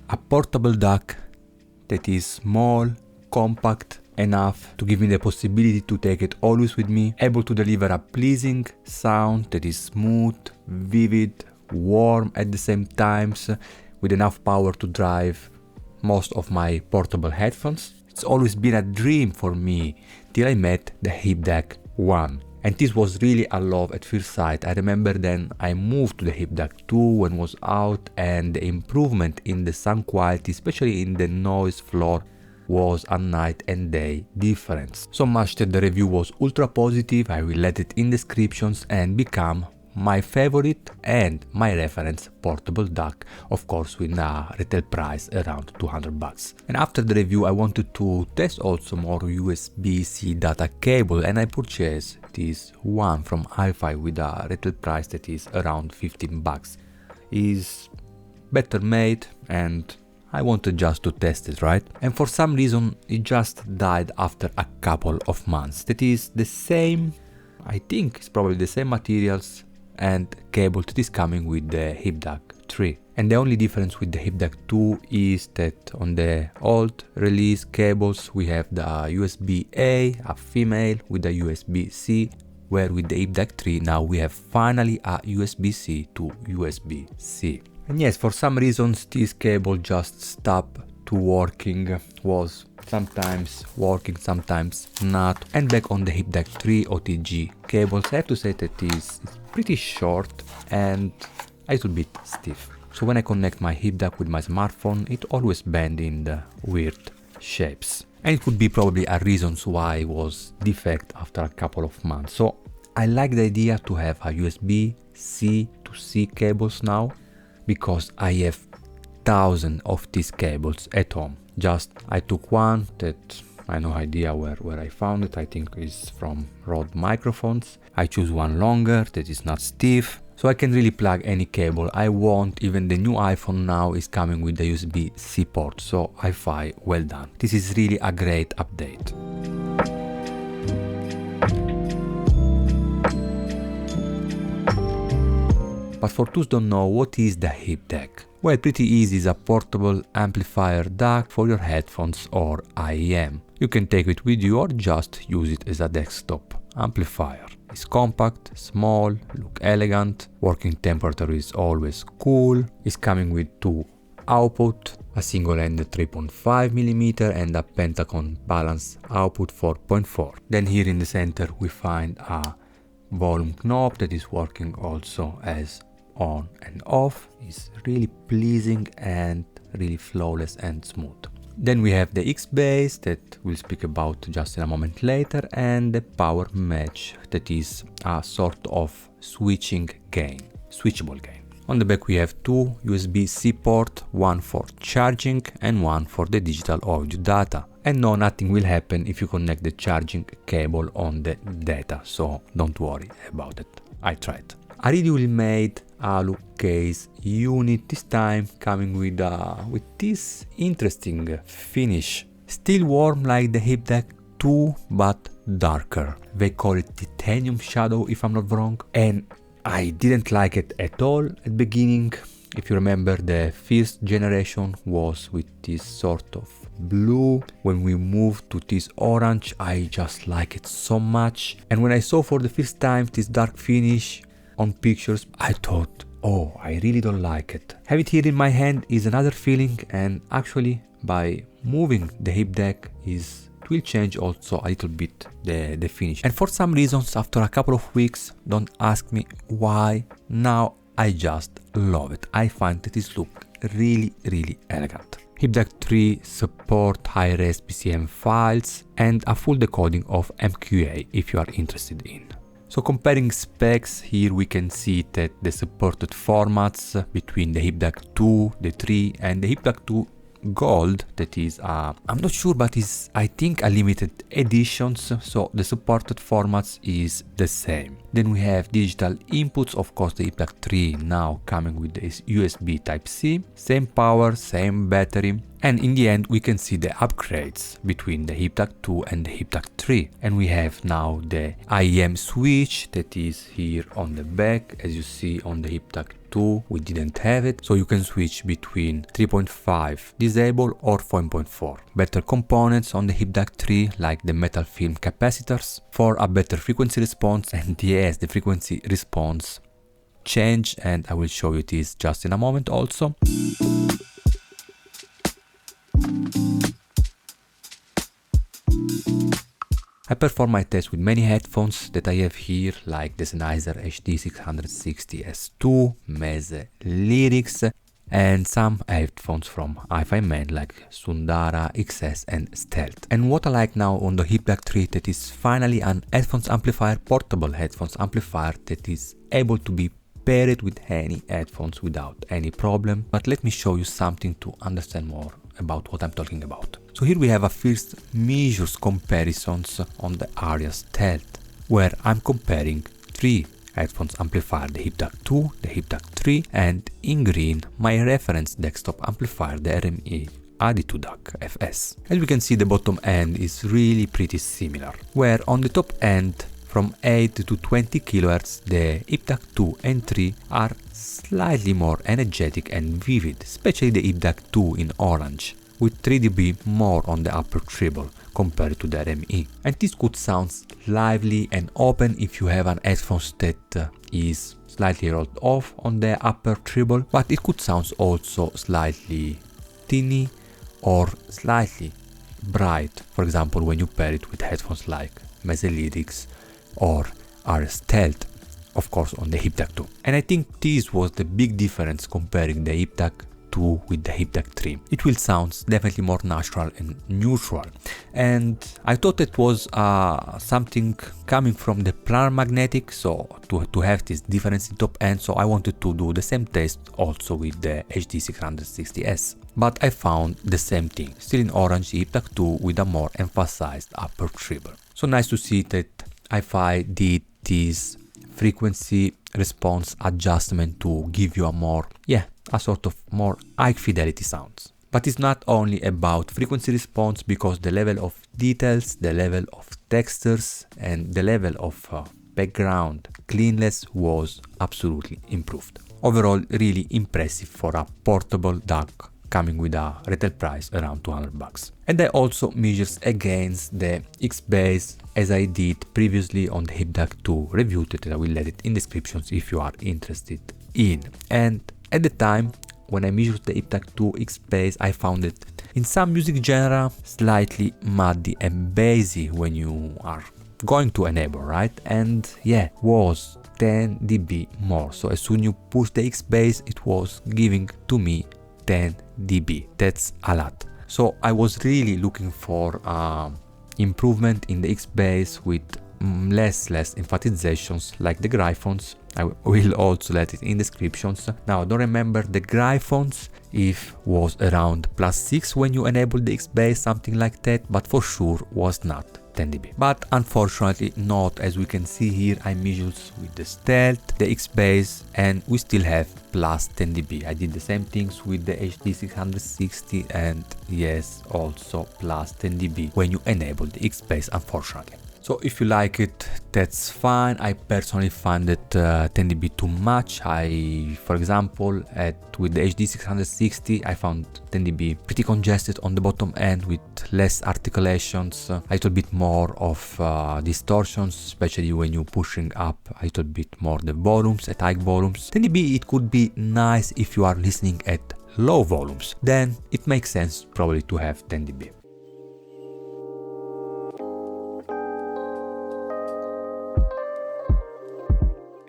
a portable DAC that is small, compact enough to give me the possibility to take it always with me, able to deliver a pleasing sound that is smooth, vivid, warm at the same times, with enough power to drive most of my portable headphones. It's always been a dream for me till I met the Hip Dac 1. And this was really a love at first sight. I remember then I moved to the Hip Dac 2 when it was out, and the improvement in the sound quality, especially in the noise floor, was a night and day difference. So much that the review was ultra positive. I will let it in descriptions and become my favorite and my reference portable DAC, of course with a retail price around 200 bucks. And after the review I wanted to test also more USB-C data cable, and I purchased this one from iFi with a retail price that is around 15 bucks. Is better made and I wanted just to test it, right? And for some reason it just died after a couple of months. That is the same, I think it's probably the same materials and cable that is coming with the Hip Dac 3. And the only difference with the Hip Dac 2 is that on the old release cables we have the USB-A, a female with a USB-C, where with the Hip Dac 3 now we have finally a USB-C to USB-C. And yes, for some reasons this cable just stopped to working, was sometimes working, sometimes not. And back on the Hip Dac 3 OTG cables, I have to say that it's pretty short and a little bit stiff. So when I connect my Hip Dac with my smartphone, it always bends in the weird shapes. And it could be probably a reason why it was defect after a couple of months. So I like the idea to have a USB-C to C cables now, because I have thousands of these cables at home. Just I took one that I have no idea where I found it. I think it's from Rode Microphones. I choose one longer that is not stiff, so I can really plug any cable I want. Even the new iPhone now is coming with the USB-C port, so iFi, well done. This is really a great update. But for those who don't know, what is the Hip Dac? Well, pretty easy, it's a portable amplifier DAC for your headphones or IEM. You can take it with you or just use it as a desktop amplifier. It's compact, small, look elegant, working temperature is always cool. It's coming with two output, a single-ended 3.5mm and a Pentagon balance output 4.4. Then here in the center we find a volume knob that is working also as on and off. Is really pleasing and really flawless and smooth. Then we have the X bass that we'll speak about just in a moment later, and the power match that is a sort of switchable gain. On the back we have two USB-C port, one for charging and one for the digital audio data. And no, nothing will happen if you connect the charging cable on the data, so don't worry about it. I tried. I really made a look case unit, this time coming with this interesting finish. Still warm like the Hip Dac 2, but darker. They call it titanium shadow if I'm not wrong. And I didn't like it at all at the beginning. If you remember, the first generation was with this sort of blue. When we moved to this orange, I just like it so much. And when I saw for the first time this dark finish on pictures, I thought, oh, I really don't like it. Have it here in my hand is another feeling, and actually by moving the Hip Dac it will change also a little bit the finish. And for some reasons, after a couple of weeks, don't ask me why, now I just love it. I find that it looks really elegant. Hip Dac 3 support high-res PCM files and a full decoding of MQA if you are interested in. So comparing specs, here we can see that the supported formats between the Hip Dac 2, the 3 and the Hip Dac 2 Gold, that is I'm not sure, but is I think a limited editions, so the supported formats is the same. Then we have digital inputs, of course the Hip Dac 3 now coming with this USB Type-C, same power, same battery. And in the end we can see the upgrades between the Hip Dac 2 and the Hip Dac 3. And we have now the IEM switch that is here on the back, as you see on the Hip Dac 2 2 we didn't have it, so you can switch between 3.5 disable or 4.4. Better components on the Hip Dac 3 like the metal film capacitors for a better frequency response, and yes, the frequency response changed, and I will show you this just in a moment also. I perform my test with many headphones that I have here, like the Sennheiser HD660S2, Meze LIRIC, and some headphones from HiFiMAN like Sundara, XS and Stealth. And what I like now on the Hip Dac 3 that is finally an headphones amplifier, portable headphones amplifier that is able to be paired with any headphones without any problem. But let me show you something to understand more about what I'm talking about. So here we have a first measures comparisons on the Aria Stealth, where I'm comparing three headphones amplifier, the Hip Dac 2, the Hip Dac 3, and in green my reference desktop amplifier, the RME Adi2 DAC FS. As we can see, the bottom end is really pretty similar, where on the top end from 8 to 20 kHz the Hip Dac 2 and 3 are slightly more energetic and vivid, especially the Hip Dac 2 in orange, with 3 dB more on the upper treble compared to the RME. And this could sound lively and open if you have an headphones that is slightly rolled off on the upper treble, but it could sound also slightly tinny or slightly bright, for example when you pair it with headphones like Meze LIRIC or Aria Stealth, of course on the Hip Dac 2. And I think this was the big difference comparing the Hip Dac 2 with the Hip Dac 3. It will sound definitely more natural and neutral, and I thought it was something coming from the planar magnetic, so to have this difference in top end, so I wanted to do the same test also with the HD660S. But I found the same thing, still in orange, Hip Dac 2 with a more emphasized upper treble. So nice to see that iFi did this frequency response adjustment to give you a more, a sort of more high fidelity sounds. But it's not only about frequency response, because the level of details, the level of textures and the level of background cleanness was absolutely improved. Overall, really impressive for a portable DAC coming with a retail price around $200. And I also measures against the X-Base as I did previously on the Hip Dac 2 review that I will let it in descriptions if you are interested in. And at the time when I measured the Hip Dac 2 X-Base, I found it in some music genre slightly muddy and bassy when you are going to enable, right? And was 10 dB more. So as soon as you push the X-Base, it was giving to me 10 dB. That's a lot. So I was really looking for improvement in the X-Base with less emphasizations like the Gryphons. I will also let it in descriptions. Now I don't remember the Gryphons if was around +6 when you enable the X-Base, something like that, but for sure was not 10 dB. But unfortunately not, as we can see here. I measured with the Stealth, the X-Base, and we still have +10 dB. I did the same things with the HD660 and yes, also +10 dB when you enable the X-Base, unfortunately. So if you like it, that's fine. I personally find it 10 dB too much. For example, with the HD660, I found 10 dB pretty congested on the bottom end with less articulations, a little bit more of distortions, especially when you're pushing up a little bit more the volumes at high volumes. 10 dB, it could be nice if you are listening at low volumes. Then it makes sense probably to have 10 dB.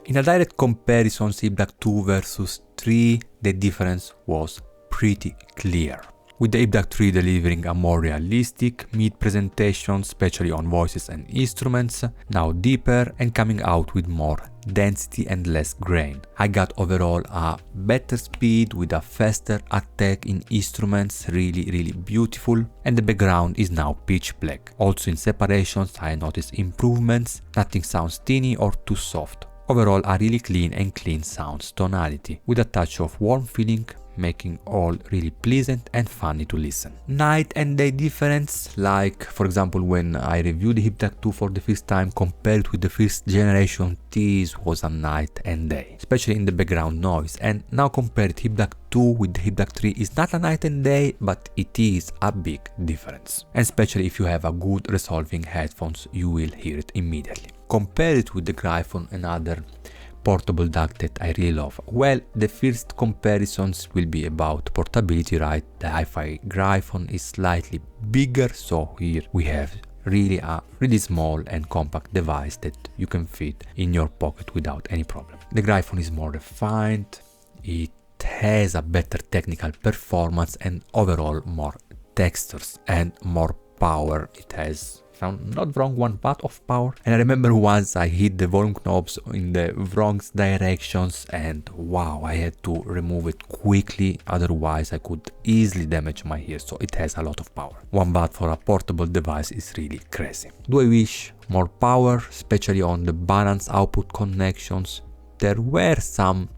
In a direct comparison, Hip Dac 2 versus 3, the difference was pretty clear, with the Hip Dac 3 delivering a more realistic mid presentation, especially on voices and instruments, now deeper and coming out with more density and less grain. I got overall a better speed with a faster attack in instruments, really beautiful, and the background is now pitch black. Also in separations I noticed improvements, nothing sounds tinny or too soft. Overall a really clean and clean sounds tonality, with a touch of warm feeling making all really pleasant and funny to listen. Night and day difference, like for example when I reviewed the Hip Dac 2 for the first time compared with the first generation, this was a night and day, especially in the background noise. And now compared Hip Dac 2 with the Hip Dac 3 is not a night and day, but it is a big difference. And especially if you have a good resolving headphones, you will hear it immediately. Compare it with the Gryphon, another portable DAC that I really love. Well, the first comparisons will be about portability, right? The iFi Gryphon is slightly bigger, so here we have really a really small and compact device that you can fit in your pocket without any problem. The Gryphon is more refined, it has a better technical performance and overall more textures and more power. It has, if I'm not wrong, 1 watt of power. And I remember once I hit the volume knobs in the wrong directions and wow, I had to remove it quickly, otherwise I could easily damage my ears. So it has a lot of power. 1 watt for a portable device is really crazy. Do I wish more power, especially on the balance output connections? There were some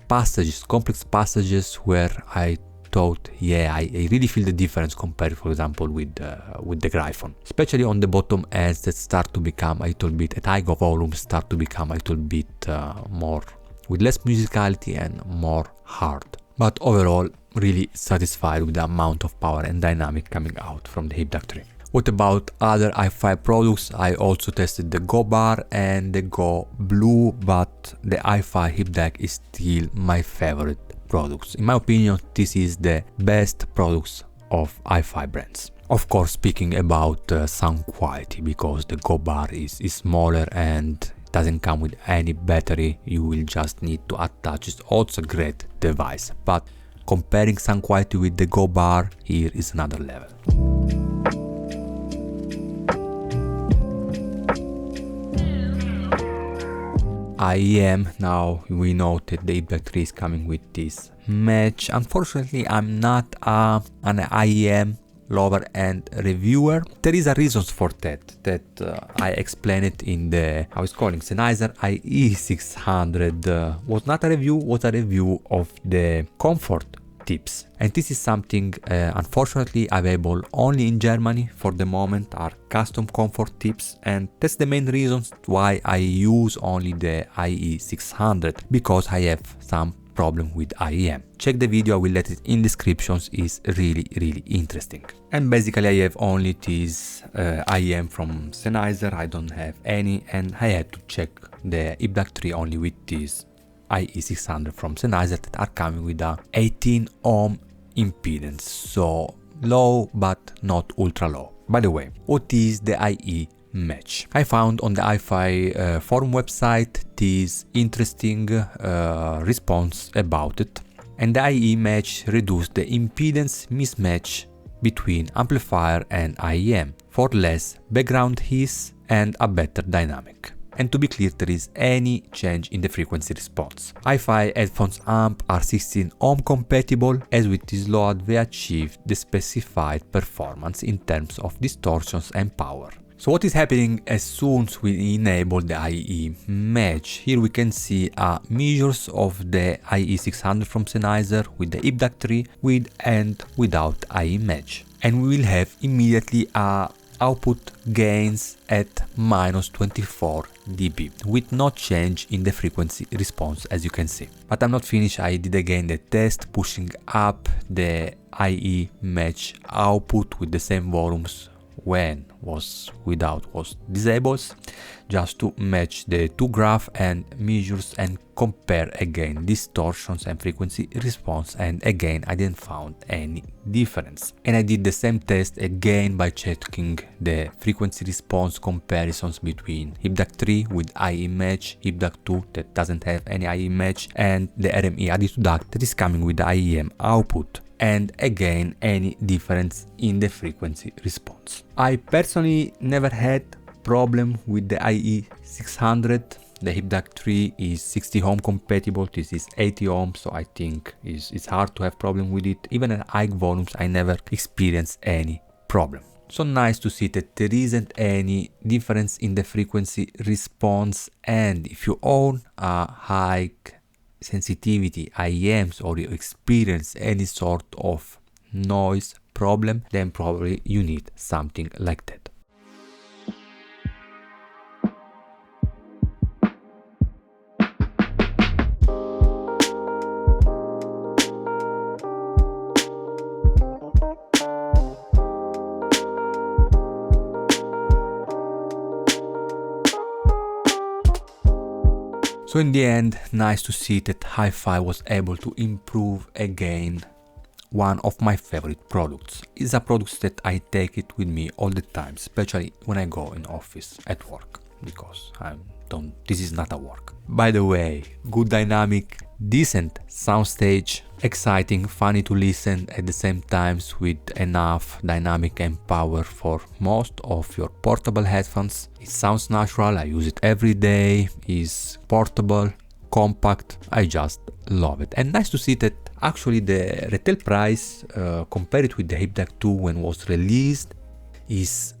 passages, complex passages where I thought, yeah, I really feel the difference compared, for example, with the Gryphon, especially on the bottom ends that start to become a little bit, at high volume, start to become a little bit more, with less musicality and more hard. But overall, really satisfied with the amount of power and dynamic coming out from the Hip Dac 3. What about other iFi products? I also tested the Go Bar and the Go Blue, but the iFi Hip Dac is still my favorite products. In my opinion, this is the best products of iFi brands. Of course, speaking about sound quality, because the Go Bar is smaller and doesn't come with any battery, you will just need to attach. It's also a great device, but comparing sound quality with the Go Bar, here is another level. IEM, now we know that the Hip Dac 3 is coming with this match. Unfortunately, I'm not an IEM lover and reviewer. There is a reason for that I explained it in the, how it's calling, Sennheiser IE600 was not a review, was a review of the comfort tips. And this is something unfortunately available only in Germany for the moment, are custom comfort tips, and that's the main reason why I use only the IE600, because I have some problem with IEM. Check the video, I will let it in descriptions, is really interesting. And basically I have only this IEM from Sennheiser, I don't have any, and I had to check the Hip Dac 3 only with this IE600 from Sennheiser that are coming with a 18 ohm impedance, so low but not ultra low. By the way, what is the iEMatch? I found on the iFi forum website this interesting response about it, and the iEMatch reduced the impedance mismatch between amplifier and IEM for less background hiss and a better dynamic. And to be clear, there is any change in the frequency response. iFi headphones amp are 16 ohm compatible, as with this load they achieved the specified performance in terms of distortions and power. So what is happening as soon as we enable the iEMatch? Here we can see measures of the IE600 from Sennheiser with the Hip Dac 3 with and without iEMatch. And we will have immediately output gains at -24 dB with no change in the frequency response, as you can see. But I'm not finished, I did again the test pushing up the iEMatch output with the same volumes when was disabled, just to match the two graph and measures and compare again distortions and frequency response, and again I didn't found any difference. And I did the same test again by checking the frequency response comparisons between Hip Dac 3 with iEMatch, Hip Dac 2 that doesn't have any iEMatch, and the RME added to DAC that is coming with the IEM output, and again any difference in the frequency response. I personally never had problem with the IE600. The Hip Dac 3 is 60 ohm compatible, this is 80 ohm, so I think it's hard to have problem with it. Even at high volumes I never experienced any problem. So nice to see that there isn't any difference in the frequency response, and if you own a high sensitivity, IEMs, or you experience any sort of noise problem, then probably you need something like that. So in the end, nice to see that HiFi was able to improve again. One of my favorite products is a product that I take it with me all the time, especially when I go in office at work, because this is not a work. By the way, good dynamic, decent soundstage, exciting, funny to listen at the same times with enough dynamic and power for most of your portable headphones. It sounds natural, I use it every day, is portable, compact, I just love it. And nice to see that actually the retail price compared with the Hip Dac 2 when it was released is,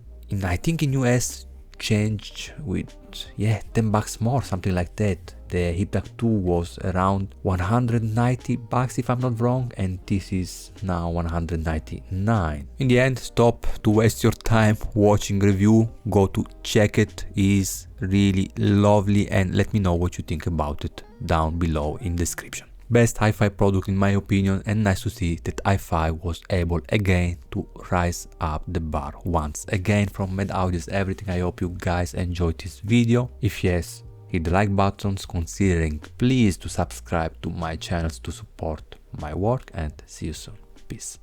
I think in US, changed with 10 bucks more, something like that. The Hip Dac 2 was around 190 bucks if I'm not wrong, and this is now 199. In the end, stop to waste your time watching review, go to check it, is really lovely, and let me know what you think about it down below in description. Best hi-fi product in my opinion, and nice to see that iFi was able again to rise up the bar once again. From Mede Audio's everything, I hope you guys enjoyed this video. If yes, hit the like buttons, considering please to subscribe to my channels to support my work, and see you soon. Peace.